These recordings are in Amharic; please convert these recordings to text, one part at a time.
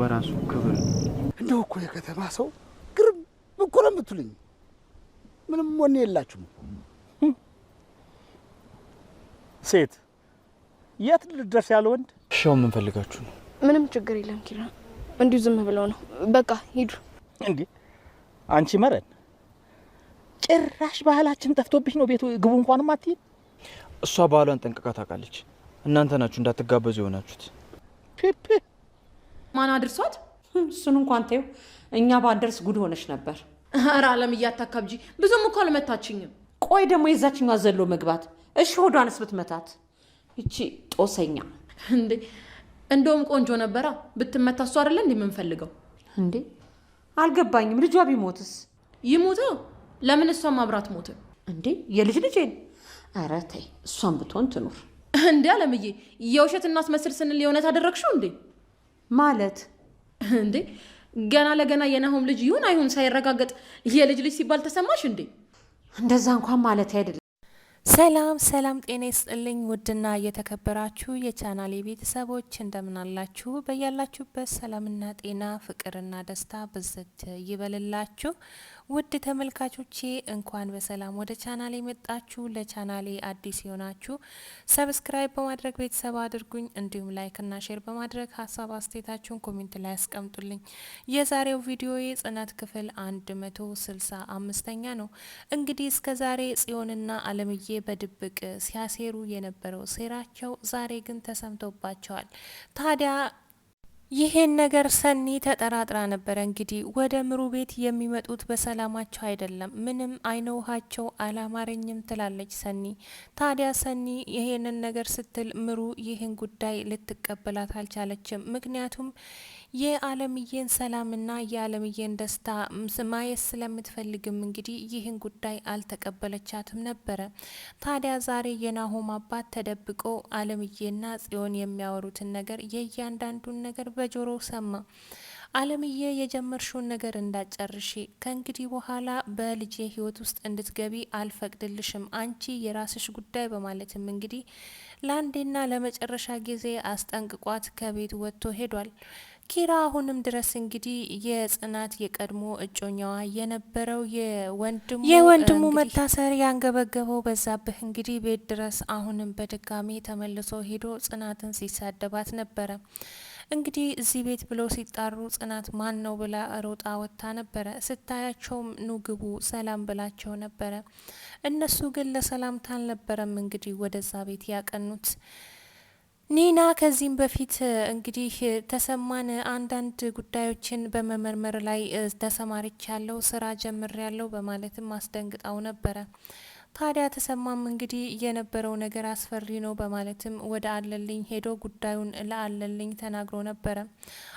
በራሱ ክብር እንደው እኮ የከተማ ሰው ግርም እኮ ነው የምትሉኝ። ምንም ወኔ የላችሁም። ሴት የት ልደርስ ያለ ወንድ ሻው ምን ፈልጋችሁ ነው? ምንም ችግር የለም ኪራ፣ እንዲሁ ዝም ብለው ነው። በቃ ሂዱ። እንዴ አንቺ መረን ጭራሽ ባህላችን ጠፍቶብሽ ነው ቤቱ ግቡ እንኳን ማትይ። እሷ ባህሏን ጠንቅቃ ታውቃለች። እናንተ ናችሁ እንዳትጋበዙ የሆናችሁት። ፒፒ ማን አድርሷት? እሱን እንኳን ተይው፣ እኛ ባደርስ ጉድ ሆነሽ ነበር። ኧረ አለም እያታካብጂ ብዙም እኮ አልመታችኝም። ቆይ ደግሞ የዛችኛዋ ዘሎ መግባት እሺ፣ ሆዷንስ ብትመታት እቺ ጦሰኛ እንዴ! እንደውም ቆንጆ ነበራ ብትመታ። እሱ አይደለ እንዴ የምንፈልገው? እንዴ አልገባኝም። ልጇ ቢሞትስ? ይሞታ። ለምን እሷም አብራት ሞት እንዴ? የልጅ ልጄን? ኧረ ተይ፣ እሷም ብትሆን ትኑር። እንዴ አለምዬ፣ የውሸት እናስመስል ስንል የእውነት አደረግሽው እንዴ? ማለት እንዴ ገና ለገና የናሆም ልጅ ይሁን አይሁን ሳይረጋገጥ የልጅ ልጅ ሲባል ተሰማሽ እንዴ? እንደዛ እንኳን ማለት አይደለም። ሰላም ሰላም፣ ጤና ይስጥልኝ ውድና እየተከበራችሁ የቻናሌ ቤተሰቦች እንደምን አላችሁ? በያላችሁበት ሰላምና ጤና ፍቅርና ደስታ ብዝት ይበልላችሁ። ውድ ተመልካቾቼ እንኳን በሰላም ወደ ቻናሌ መጣችሁ። ለቻናሌ አዲስ የሆናችሁ ሰብስክራይብ በማድረግ ቤተሰብ አድርጉኝ። እንዲሁም ላይክና ሼር በማድረግ ሀሳብ አስተያየታችሁን ኮሜንት ላይ ያስቀምጡልኝ። የዛሬው ቪዲዮ የጽናት ክፍል 165ኛ ነው። እንግዲህ እስከ ዛሬ ጽዮንና አለምዬ በድብቅ ሲያሴሩ የነበረው ሴራቸው ዛሬ ግን ተሰምቶባቸዋል። ታዲያ ይሄን ነገር ሰኒ ተጠራጥራ ነበረ። እንግዲህ ወደ ምሩ ቤት የሚመጡት በሰላማቸው አይደለም፣ ምንም አይነ ውሃቸው አላማረኝም ትላለች ሰኒ። ታዲያ ሰኒ ይሄንን ነገር ስትል ምሩ ይህን ጉዳይ ልትቀበላት አልቻለችም። ምክንያቱም የአለምዬን ሰላምና የአለምዬን ደስታ ማየት ስለምትፈልግም እንግዲህ ይህን ጉዳይ አልተቀበለቻትም ነበረ። ታዲያ ዛሬ የናሆም አባት ተደብቆ አለምዬና ጽዮን የሚያወሩትን ነገር የእያንዳንዱን ነገር በጆሮ ሰማ። አለምዬ የጀመርሽውን ነገር እንዳጨርሺ፣ ከእንግዲህ በኋላ በልጄ ሕይወት ውስጥ እንድትገቢ አልፈቅድልሽም፣ አንቺ የራስሽ ጉዳይ በማለትም እንግዲህ ለአንዴና ለመጨረሻ ጊዜ አስጠንቅቋት ከቤት ወጥቶ ሄዷል። ኪራ አሁንም ድረስ እንግዲህ የጽናት የቀድሞ እጮኛዋ የነበረው የወንድሙ መታሰር ያንገበገበው በዛብህ እንግዲህ ቤት ድረስ አሁንም በድጋሚ ተመልሶ ሄዶ ጽናትን ሲሳደባት ነበረ። እንግዲህ እዚህ ቤት ብለው ሲጣሩ ጽናት ማን ነው ብላ ሮጣ ወጥታ ነበረ። ስታያቸውም ኑ ግቡ ሰላም ብላቸው ነበረ። እነሱ ግን ለሰላምታ አልነበረም እንግዲህ ወደዛ ቤት ያቀኑት። ኒና ከዚህም በፊት እንግዲህ ተሰማን አንዳንድ ጉዳዮችን በመመርመር ላይ ተሰማርቻለሁ፣ ስራ ጀምሬያለሁ በማለትም አስደንግጣው ነበረ። ታዲያ ተሰማም እንግዲህ የነበረው ነገር አስፈሪ ነው በማለትም ወደ አለልኝ ሄዶ ጉዳዩን ለአለልኝ ተናግሮ ነበረ።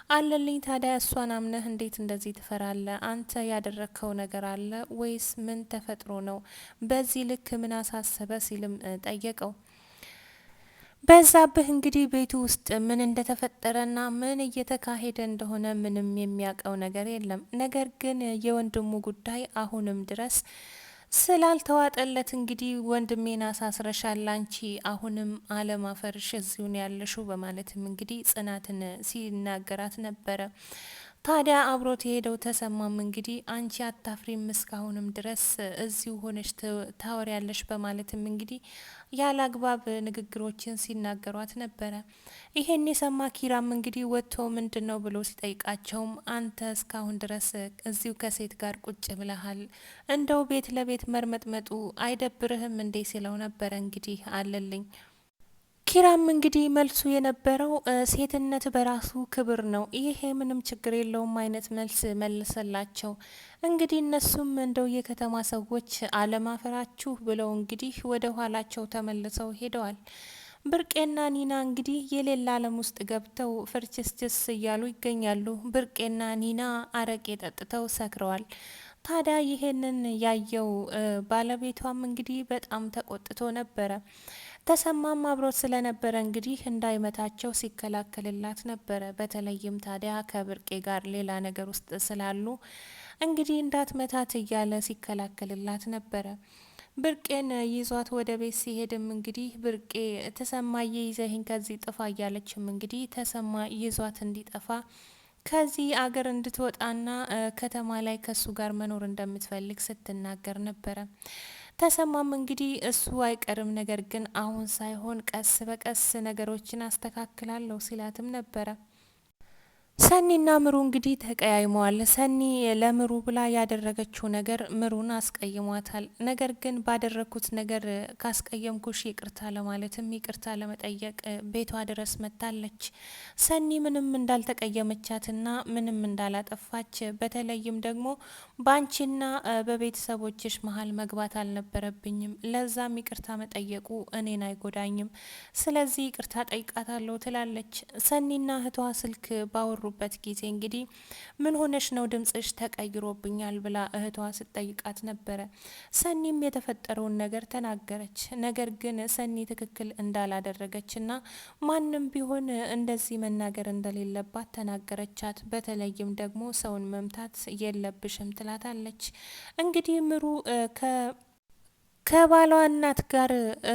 አለልኝ ታዲያ እሷን አምነህ እንዴት እንደዚህ ትፈራለህ? አንተ ያደረግከው ነገር አለ ወይስ ምን ተፈጥሮ ነው? በዚህ ልክ ምን አሳሰበ ሲልም ጠየቀው። በዛብህ እንግዲህ ቤቱ ውስጥ ምን እንደተፈጠረና ምን እየተካሄደ እንደሆነ ምንም የሚያውቀው ነገር የለም። ነገር ግን የወንድሙ ጉዳይ አሁንም ድረስ ስላልተዋጠለት እንግዲህ ወንድሜን አሳስረሻል፣ አንቺ አሁንም አለማፈርሽ እዚሁን ያለሹ በማለትም እንግዲህ ጽናትን ሲናገራት ነበረ። ታዲያ አብሮት የሄደው ተሰማም እንግዲህ አንቺ አታፍሪም እስካሁንም ድረስ እዚሁ ሆነሽ ታወሪያለሽ በማለትም እንግዲህ ያለ አግባብ ንግግሮችን ሲናገሯት ነበረ። ይሄን የሰማ ኪራም እንግዲህ ወጥቶ ምንድን ነው ብሎ ሲጠይቃቸውም አንተ እስካሁን ድረስ እዚሁ ከሴት ጋር ቁጭ ብለሃል፣ እንደው ቤት ለቤት መርመጥመጡ አይደብርህም እንዴ ሲለው ነበረ እንግዲህ አለልኝ። ኪራም እንግዲህ መልሱ የነበረው ሴትነት በራሱ ክብር ነው፣ ይሄ ምንም ችግር የለውም አይነት መልስ መልሰላቸው። እንግዲህ እነሱም እንደው የከተማ ሰዎች አለማፈራችሁ ብለው እንግዲህ ወደ ኋላቸው ተመልሰው ሄደዋል። ብርቄና ኒና እንግዲህ የሌላ ዓለም ውስጥ ገብተው ፍርችስችስ እያሉ ይገኛሉ። ብርቄና ኒና አረቄ ጠጥተው ሰክረዋል። ታዲያ ይሄንን ያየው ባለቤቷም እንግዲህ በጣም ተቆጥቶ ነበረ። ተሰማም አብሮት ስለነበረ እንግዲህ እንዳይመታቸው ሲከላከልላት ነበረ። በተለይም ታዲያ ከብርቄ ጋር ሌላ ነገር ውስጥ ስላሉ እንግዲህ እንዳትመታት እያለ ሲከላከልላት ነበረ። ብርቄን ይዟት ወደ ቤት ሲሄድም እንግዲህ ብርቄ ተሰማዬ ይዘህኝ ከዚህ ጥፋ እያለችም እንግዲህ ተሰማ ይዟት እንዲጠፋ ከዚህ አገር እንድትወጣና ከተማ ላይ ከሱ ጋር መኖር እንደምትፈልግ ስትናገር ነበረ። ተሰማም እንግዲህ እሱ አይቀርም፣ ነገር ግን አሁን ሳይሆን ቀስ በቀስ ነገሮችን አስተካክላለሁ ሲላትም ነበረ። ሰኒና ምሩ እንግዲህ ተቀያይመዋል። ሰኒ ለምሩ ብላ ያደረገችው ነገር ምሩን አስቀይሟታል። ነገር ግን ባደረግኩት ነገር ካስቀየምኩሽ ይቅርታ ለማለትም ይቅርታ ለመጠየቅ ቤቷ ድረስ መጥታለች። ሰኒ ምንም እንዳልተቀየመቻትና ምንም እንዳላጠፋች፣ በተለይም ደግሞ በአንቺና በቤተሰቦችሽ መሀል መግባት አልነበረብኝም፣ ለዛም ይቅርታ መጠየቁ እኔን አይጎዳኝም፣ ስለዚህ ይቅርታ ጠይቃታለሁ ትላለች። ሰኒና እህቷ ስልክ ባወሩ በት ጊዜ እንግዲህ ምን ሆነሽ ነው ድምጽሽ ተቀይሮብኛል ብላ እህቷ ስትጠይቃት ነበረ። ሰኒም የተፈጠረውን ነገር ተናገረች። ነገር ግን ሰኒ ትክክል እንዳላደረገችና ማንም ቢሆን እንደዚህ መናገር እንደሌለባት ተናገረቻት። በተለይም ደግሞ ሰውን መምታት የለብሽም ትላታለች። እንግዲህ ምሩ ከባሏ እናት ጋር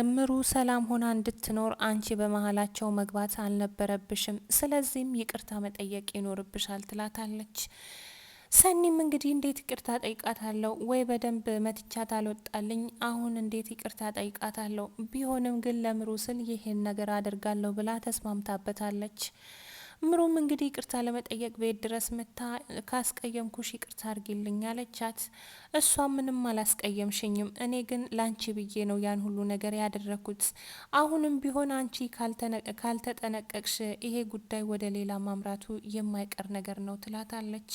ምሩ ሰላም ሆና እንድትኖር አንቺ በመሀላቸው መግባት አልነበረብሽም፣ ስለዚህም ይቅርታ መጠየቅ ይኖርብሻል ትላታለች። ሰኒም እንግዲህ እንዴት ይቅርታ ጠይቃታለሁ? ወይ በደንብ መትቻት አልወጣልኝ፣ አሁን እንዴት ይቅርታ ጠይቃታለሁ? ቢሆንም ግን ለምሩ ስል ይሄን ነገር አደርጋለሁ ብላ ተስማምታበታለች። ምሩም እንግዲህ ይቅርታ ለመጠየቅ ቤት ድረስ መታ ካስቀየምኩሽ ይቅርታ አድርጊልኝ አለቻት። እሷ ምንም አላስቀየምሽኝም፣ እኔ ግን ላንቺ ብዬ ነው ያን ሁሉ ነገር ያደረኩት። አሁንም ቢሆን አንቺ ካልተጠነቀቅሽ ይሄ ጉዳይ ወደ ሌላ ማምራቱ የማይቀር ነገር ነው ትላታለች።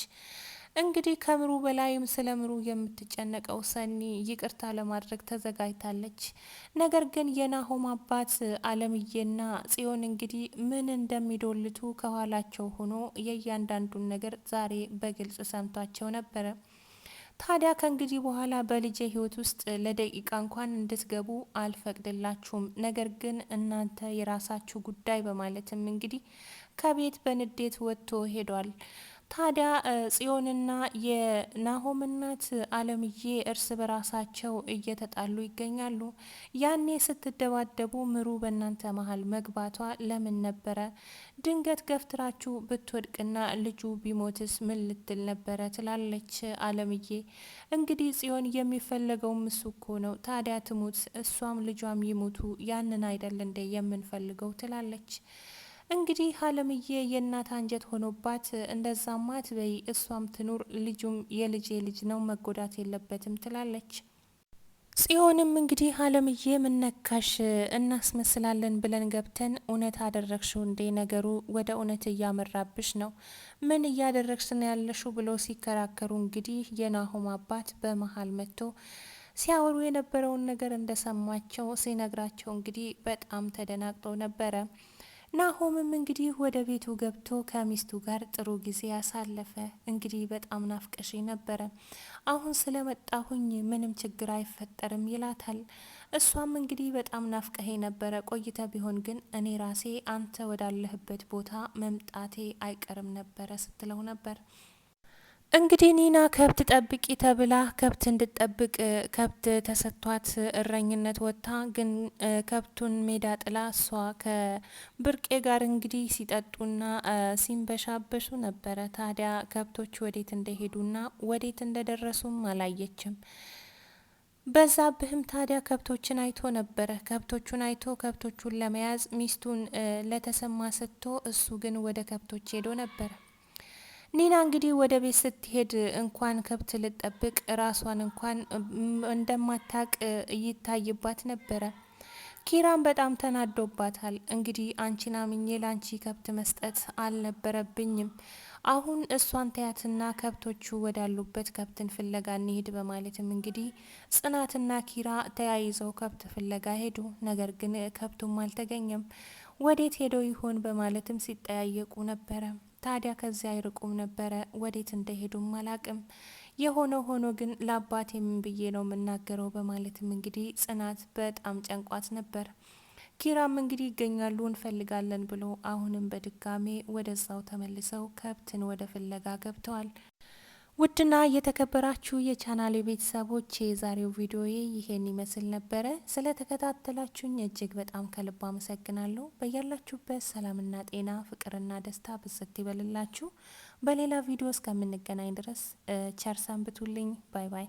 እንግዲህ ከምሩ በላይም ስለ ምሩ የምትጨነቀው ሰኒ ይቅርታ ለማድረግ ተዘጋጅታለች። ነገር ግን የናሆም አባት አለምዬና ጽዮን እንግዲህ ምን እንደሚዶልቱ ከኋላቸው ሆኖ የእያንዳንዱን ነገር ዛሬ በግልጽ ሰምቷቸው ነበረ። ታዲያ ከእንግዲህ በኋላ በልጄ ሕይወት ውስጥ ለደቂቃ እንኳን እንድትገቡ አልፈቅድላችሁም፣ ነገር ግን እናንተ የራሳችሁ ጉዳይ በማለትም እንግዲህ ከቤት በንዴት ወጥቶ ሄዷል። ታዲያ ጽዮንና የናሆም እናት አለምዬ እርስ በራሳቸው እየተጣሉ ይገኛሉ። ያኔ ስትደባደቡ ምሩ በእናንተ መሀል መግባቷ ለምን ነበረ? ድንገት ገፍትራችሁ ብትወድቅና ልጁ ቢሞትስ ምን ልትል ነበረ? ትላለች አለምዬ። እንግዲህ ጽዮን የሚፈለገው እሱ እኮ ነው። ታዲያ ትሙት እሷም ልጇም ይሙቱ፣ ያንን አይደል እንዴ የምንፈልገው? ትላለች። እንግዲህ አለምዬ የእናት አንጀት ሆኖባት እንደዛማ ትበይ፣ እሷም ትኑር፣ ልጁም የልጄ ልጅ ነው መጎዳት የለበትም ትላለች። ጽዮንም እንግዲህ አለምዬ ምነካሽ እናስመስላለን ብለን ገብተን እውነት አደረግሽው እንዴ? ነገሩ ወደ እውነት እያመራብሽ ነው፣ ምን እያደረግሽ ነው ያለሽው? ብሎ ሲከራከሩ እንግዲህ የናሆም አባት በመሀል መጥቶ ሲያወሩ የነበረውን ነገር እንደሰማቸው ሲነግራቸው እንግዲህ በጣም ተደናግጠው ነበረ። ናሆምም እንግዲህ ወደ ቤቱ ገብቶ ከሚስቱ ጋር ጥሩ ጊዜ ያሳለፈ። እንግዲህ በጣም ናፍቀሽ ነበረ፣ አሁን ስለመጣሁኝ ምንም ችግር አይፈጠርም ይላታል። እሷም እንግዲህ በጣም ናፍቀሄ ነበረ፣ ቆይተ ቢሆን ግን እኔ ራሴ አንተ ወዳለህበት ቦታ መምጣቴ አይቀርም ነበረ ስትለው ነበር። እንግዲህ ኒና ከብት ጠብቂ ተብላ ከብት እንድትጠብቅ ከብት ተሰጥቷት እረኝነት ወጥታ ግን ከብቱን ሜዳ ጥላ እሷ ከብርቄ ጋር እንግዲህ ሲጠጡና ሲንበሻበሹ ነበረ። ታዲያ ከብቶች ወዴት እንደሄዱና ወዴት እንደደረሱም አላየችም። በዛብህም ታዲያ ከብቶችን አይቶ ነበረ። ከብቶቹን አይቶ ከብቶቹን ለመያዝ ሚስቱን ለተሰማ ሰጥቶ እሱ ግን ወደ ከብቶች ሄዶ ነበረ። ኒና እንግዲህ ወደ ቤት ስትሄድ እንኳን ከብት ልጠብቅ ራሷን እንኳን እንደማታቅ ይታይባት ነበረ። ኪራም በጣም ተናዶባታል። እንግዲህ አንቺን አምኜ ላንቺ ከብት መስጠት አልነበረብኝም፣ አሁን እሷን ተያትና ከብቶቹ ወዳሉበት ከብትን ፍለጋ እንሄድ በማለትም እንግዲህ ጽናትና ኪራ ተያይዘው ከብት ፍለጋ ሄዱ። ነገር ግን ከብቱም አልተገኘም። ወዴት ሄደው ይሆን በማለትም ሲጠያየቁ ነበረ። ታዲያ ከዚያ አይርቁም ነበረ። ወዴት እንደሄዱም አላቅም። የሆነ ሆኖ ግን ለአባቴ ምን ብዬ ነው የምናገረው በማለትም እንግዲህ ጽናት በጣም ጨንቋት ነበር። ኪራም እንግዲህ ይገኛሉ እንፈልጋለን ብሎ አሁንም በድጋሜ ወደዛው ተመልሰው ከብትን ወደ ፍለጋ ገብተዋል። ውድና የተከበራችሁ የቻናሌ ቤተሰቦች የዛሬው ቪዲዮዬ ይሄን ይመስል ነበረ። ስለተከታተላችሁኝ እጅግ በጣም ከልብ አመሰግናለሁ። በያላችሁበት ሰላምና ጤና ፍቅርና ደስታ ብዝት ይበልላችሁ። በሌላ ቪዲዮ እስከምንገናኝ ድረስ ቸር ሰንብቱልኝ። ባይ ባይ።